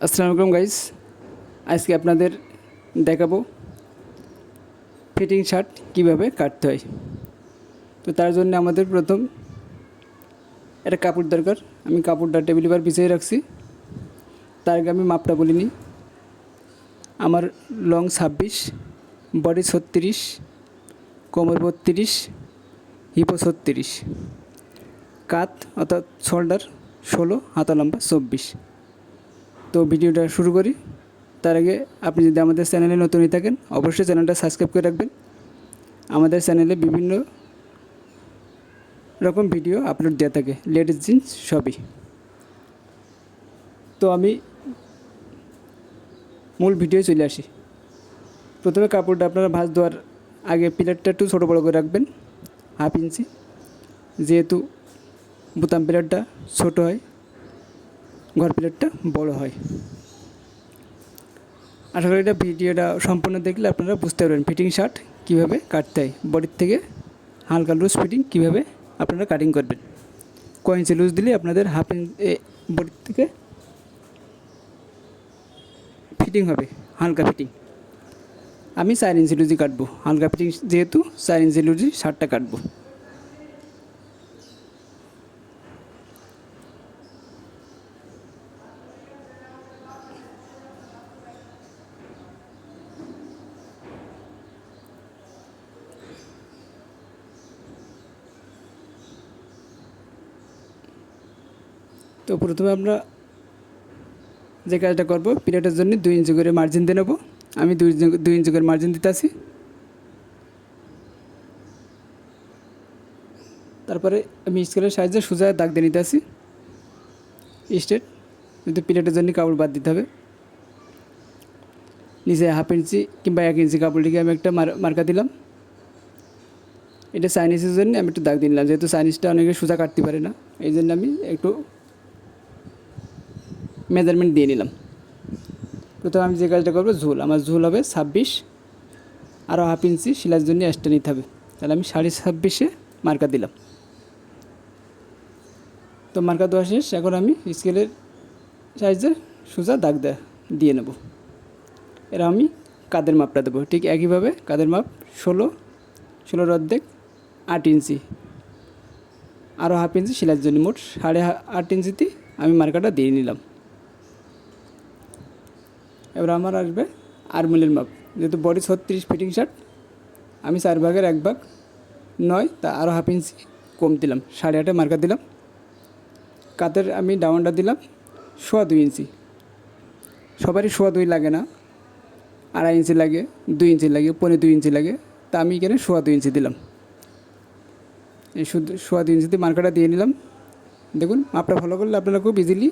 আসসালামু আলাইকুম গাইস, আজকে আপনাদের দেখাবো ফিটিং শার্ট কিভাবে কাটতে হয়। তো তার জন্য আমাদের প্রথম একটা কাপড় দরকার। আমি কাপড়টা টেবিল উপর বিছিয়ে রাখছি। তার আগে আমি মাপটা বলিনি। আমার লং 26, বডি 36, কোমর 32, হিপো 36, কাত অর্থাৎ শোল্ডার 16, হাতা লম্বা 24। তো ভিডিওটা শুরু করি। তার আগে আপনি যদি আমাদের চ্যানেলে নতুন হয়ে থাকেন অবশ্যই চ্যানেলটা সাবস্ক্রাইব করে রাখবেন। আমাদের চ্যানেলে বিভিন্ন রকম ভিডিও আপলোড দেওয়া থাকে, লেডিস জিন্স সবই। তো আমি মূল ভিডিও চলে আসি। প্রথমে কাপড়টা আপনারা ভাঁজ দেওয়ার আগে পিলারটা একটু ছোটো বড়ো করে রাখবেন, 1/2 ইঞ্চি, যেহেতু বোতাম পিলারটা ছোটো হয়, ঘর পিলারটা বড় হয়। আশা করি এটা ভিডিওটা সম্পূর্ণ দেখলে আপনারা বুঝতে পারবেন ফিটিং শার্ট কীভাবে কাটতে হয়। বডির থেকে হালকা লুজ ফিটিং কীভাবে আপনারা কাটিং করবেন। কয় ইঞ্চি লুজ দিলে আপনাদের 1/2 ইঞ্চি বডির থেকে ফিটিং হবে, হালকা ফিটিং। আমি 4 ইঞ্চি লুজই কাটবো, হালকা ফিটিং যেহেতু 4 ইঞ্চি লুজই শার্টটা কাটবো। তো প্রথমে আমরা যে কাজটা করবো, পিলারের জন্য 2 ইঞ্চি করে মার্জিন দিয়ে নেবো। আমি 2 ইঞ্চি করে মার্জিন দিতে আসি। তারপরে আমি স্কেলের সাহায্যে সোজা দাগ দিয়ে নিতে আসি স্ট্রেট, কিন্তু পিলারের জন্য কাপড় বাদ দিতে হবে। নিচে 1/2 ইঞ্চি কিংবা 1 ইঞ্চি কাপড়টিকে আমি একটা মার্কা দিলাম। এটা চাইনিজের জন্য আমি একটু দাগ দিয়ে নিলাম, যেহেতু চাইনিজটা অনেকে সোজা কাটতে পারে না, এই জন্য আমি একটু মেজারমেন্ট দিয়ে নিলাম। প্রথমে আমি যে কাজটা করবো, ঝুল, আমার ঝুল হবে 26, আরও 1/2 ইঞ্চি সেলাইয়ের জন্য এক্সট্রা নিতে হবে। তাহলে আমি 26.5 মার্কা দিলাম। তো মার্কা দেওয়া শেষ। এখন আমি স্কেলের সাহায্যে সোজা দাগ দিয়ে নেব। এরা আমি কাঁধের মাপটা দেবো ঠিক একইভাবে। কাঁধের মাপ 16 অর্ধেক 8 ইঞ্চি, আরও 1/2 ইঞ্চি সেলাইয়ের জন্য, মোট 8.5 ইঞ্চিতে আমি মার্কাটা দিয়ে নিলাম। এবার আমার আসবে আর্মহোলের মাপ। যেহেতু বডি 36 ফিটিং শার্ট, আমি 4 ভাগের 1 ভাগ 9, তা আরও 1/2 ইঞ্চি কম দিলাম, 8.5 মার্কা দিলাম। কাতের আমি ডাউনটা দিলাম 2.25 ইঞ্চি। সবারই 2.25 লাগে না, 2.5 ইঞ্চি লাগে, 2 ইঞ্চি লাগে, 2.25 ইঞ্চি লাগে, তা আমি এখানে 2.25 ইঞ্চি দিলাম। এই শুধু 2.25 ইঞ্চিতে মার্কাটা দিয়ে নিলাম। দেখুন মাপটা ফলো করলে আপনারা খুব ইজিলি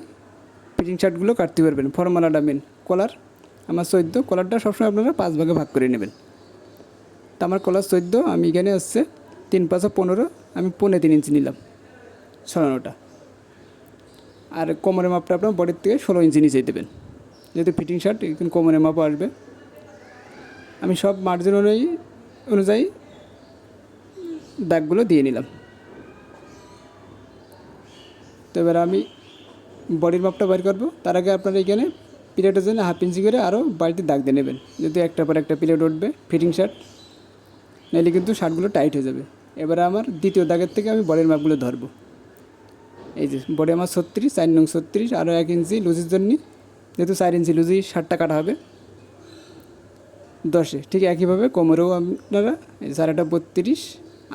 ফিটিং শার্টগুলো কাটতে পারবেন। ফর্মালাটা মেন। কলার আমার 14, কলারটা সবসময় আপনারা 5 ভাগে ভাগ করে নেবেন। তা আমার কলার 14, আমি এখানে আসছে 3 5 15, আমি 3.25 ইঞ্চি নিলাম ছড়ানোটা। আর কোমরের মাপটা আপনার বডির থেকে 16 ইঞ্চি নিচে দেবেন, যেহেতু ফিটিং শার্ট একটু কোমরের মাপও আসবে। আমি সব মার্জিন অনুযায়ী দাগগুলো দিয়ে নিলাম। তো এবার আমি বডির মাপটা বের করবো। তার আগে আপনারা এখানে পিরিয়ডের জন্য 1/2 ইঞ্চি করে আরও বাড়িতে দাগ দিয়ে নেবেন, যদি একটার পর একটা পিরিয়ড উঠবে ফিটিং শার্ট, নাহলে কিন্তু শার্টগুলো টাইট হয়ে যাবে। এবারে আমার দ্বিতীয় দাগের থেকে আমি বডির মাপগুলো ধরবো। এই যে বডি আমার 36, 4 নং 36, আরও 1 ইঞ্চি লুজের জন্য, যেহেতু 4 ইঞ্চি লুজই শার্টটা কাটা হবে 10-এ। ঠিক একইভাবে কোমরেও আপনারা 4.32,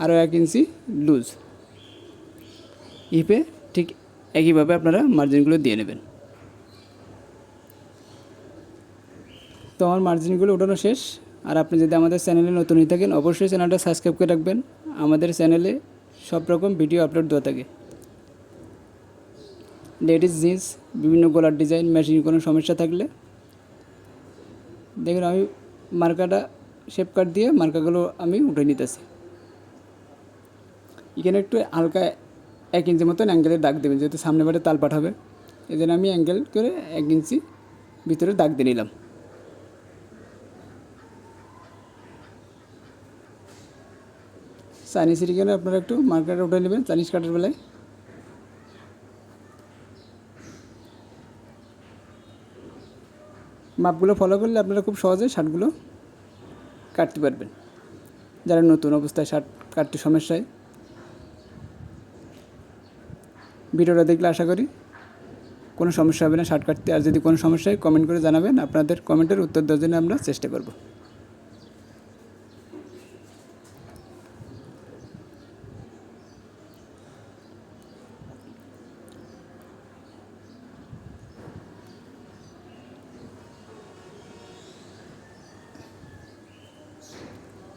আরও 1 ইঞ্চি লুজ। হিপে ঠিক একইভাবে আপনারা মার্জিনগুলো দিয়ে নেবেন। তো আমার মার্জিনগুলো ওঠানো শেষ। আর আপনি যদি আমাদের চ্যানেলে নতুন হয়ে থাকেন অবশ্যই চ্যানেলটা সাবস্ক্রাইব করে রাখবেন। আমাদের চ্যানেলে সব রকম ভিডিও আপলোড দেওয়া থাকে। লেডিস জিন্স, বিভিন্ন গলার ডিজাইন, মেশিন কোনো সমস্যা থাকলে দেখুন, আমি মার্কাটা শেপ কাট দিয়ে মার্কাগুলো আমি উঠে নিতেছি। এখানে একটু হালকা 1 ইঞ্চি মতন অ্যাঙ্গেলের দাগ দেবেন, যেহেতু সামনে বারে তাল পাঠাবে, এই জন্য আমি অ্যাঙ্গেল করে 1 ইঞ্চি ভিতরে দাগ দিয়ে নিলাম। চাইনিজের এখানে আপনারা একটু মার্কাটা উঠে নেবেন চাইনিজ কাটার বেলায়। মাপগুলো ফলো করলে আপনারা খুব সহজে শার্টগুলো কাটতে পারবেন। যারা নতুন অবস্থায় শার্ট কাটতে সমস্যা হয়, ভিডিওটা দেখলে আশা করি কোনো সমস্যা হবে না শার্ট কাটতে। আর যদি কোনো সমস্যা হয় কমেন্ট করে জানাবেন, আপনাদের কমেন্টের উত্তর দেওয়ার জন্য আমরা চেষ্টা করব।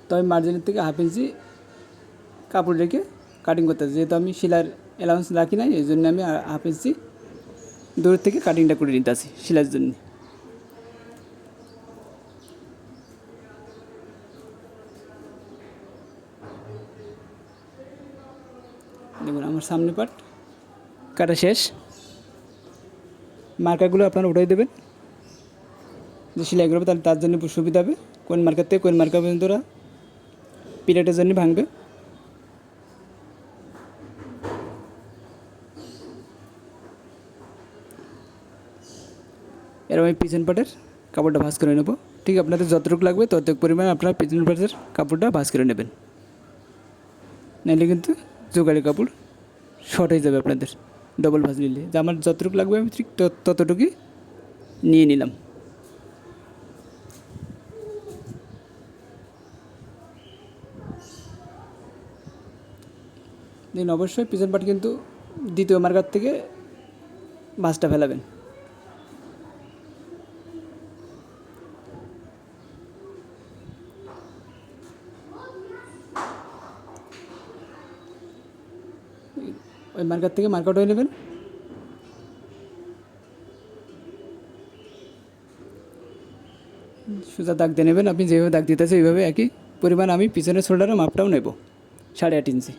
তো আমি মার্জিনের থেকে 1/2 ইঞ্চি কাপড় রেখে কাটিং করতে হবে। যেহেতু আমি সেলাইয়ের অ্যালাউন্স রাখি নাই, এই জন্য আমি 1/2 ইঞ্চি দূর থেকে কাটিংটা করে নিতে আসি সেলাইয়ের জন্য। দেখুন আমার সামনে পার্ট কাটা শেষ। মার্কারগুলো আপনারা উঠাই দেবেন, যে সেলাই করবে তাহলে তার জন্য সুবিধা হবে। কোন মার্কার থেকে কোন মার্কার পর্যন্ত ওরা পিরিয়ডের জন্য ভাঙবে। এরকম আমি পিছন পাটের কাপড়টা ভাঁজ করে নেব। ঠিক আপনাদের যতটুকু লাগবে ততটুকু পরিমাণে আপনারা পিছন পাটের কাপড়টা ভাঁজ করে নেবেন, নাহলে কিন্তু জোগাড়ি কাপড় শর্ট হয়ে যাবে আপনাদের ডবল ভাঁজ নিলে। যে আমার যতটুকু লাগবে আমি ঠিক ততটুকুই নিয়ে নিলাম। দিন অবশ্যই পিছন পাট কিন্তু দ্বিতীয় মার্কার থেকে ভাঁজটা ফেলাবেন। ওই মার্কার থেকে মার্ক আউট হয়ে নেবেন। সোজা দাগ দিয়ে নেবেন। আপনি যেভাবে দাগ দিতেছে ওইভাবে একই পরিমাণ আমি পিছনের শোল্ডারের মাপটাও নেব 8.5 ইঞ্চি।